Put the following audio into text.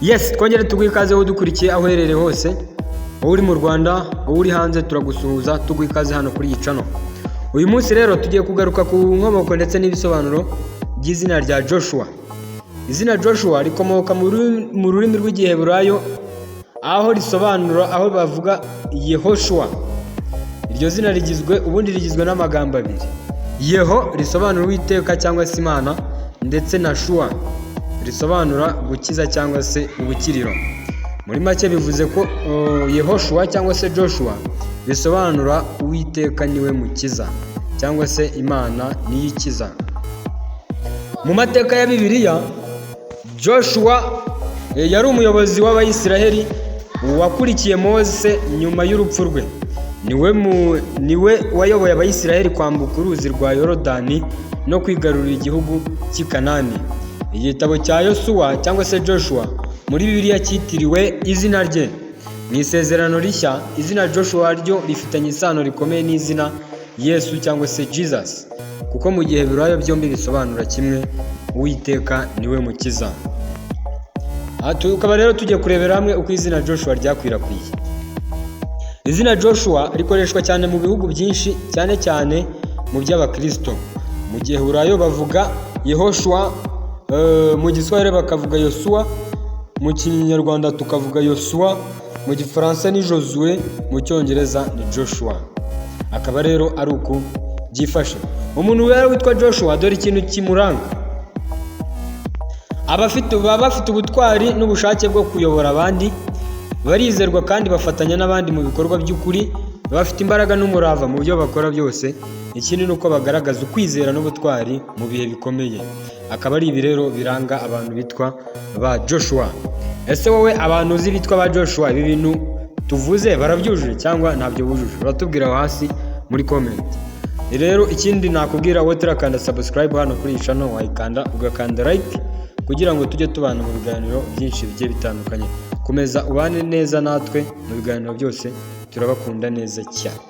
Yes, twongere tuguha ikaze aho dukurikiye aho uherereye hose, wowe uri mu Rwanda, wowe uri hanze, turagusuhuza tuguha ikaze hano kuri iyi channel. Uyu munsi rero tugiye kugaruka ku nkomoko ndetse n'ibisobanuro by'izina rya Joshua. Izina Joshua rikomoka mu rurimi rw'Igiheburayo, aho risobanura, aho bavuga Yehoshua. Iryo zina rigizwe n'amagambo abiri. Yeho risobanura Uwiteka cyangwa se Imana, ndetse na Shua risobanura gukiza cyangwa se ubukiriro. Muri make bivuze ko Yehoshua cyangwa se Joshua bisobanura Uwiteka niwe mukiza cyangwa se Imana niyo ikiza. Mu mateka ya Bibiliya, Joshua yari umuyobozi w'Abayisiraheli wakurikiye Mose nyuma y'urupfu rwe. Niwe wayoboye Abayisiraheli kwambuka uruzi rwa Yorodani no kwigarurira igihugu cy'i Kanani. Igitabo cya Yosuwa cyangwa se Joshua muri Bibiliya cyitiriwe izina rye. Mu Isezerano Rishya, izina Joshua ryo rifitanye isano rikomeye n'izina Yesu cyangwa se Jesus, kuko mu Giheburayo byombi bisobanura kimwe, Uwiteka niwe mukiza. Tukaba rero tugiye kurebera hamwe uko izina Joshua ryakwirakwiye. Izina Joshua rikoreshwa cyane mu bihugu byinshi, cyane cyane mu by'Abakristo. Mu Giheburayo bavuga Yehoshua, mu Giswahili bakavuga Yosua, mu Kinyarwanda tukavuga Yosua, mu Gifaransa ni Josue, mu Cyongereza ni Joshua. Akaba rero ari uku byifashe. Umuntu rero witwa Joshua, dore ikintu kimuranga: baba bafite ubutwari n'ubushake bwo kuyobora abandi, barizerwa kandi bafatanya n'abandi mu bikorwa by'ukuri, bafite imbaraga n'umurava mu byo bakora byose. Ikindi ni uko bagaragaza ukwizera n'ubutwari mu bihe bikomeye. Akaba ari ibi rero biranga abantu bitwa ba Joshua. Ese wowe abantu uzi bitwa ba Joshua, ibi bintu tuvuze barabyujuje cyangwa ntabyo bujuje? Uratubwira aho hasi muri comment. Rero ikindi nakubwira, wowe turakanda subscribe hano kuri iyi channel, wayikanda ugakanda like kugira ngo tujye tubana mu biganiro byinshi bigiye bitandukanye. Komeza ubane neza natwe mu biganiro byose, turabakunda neza cyane.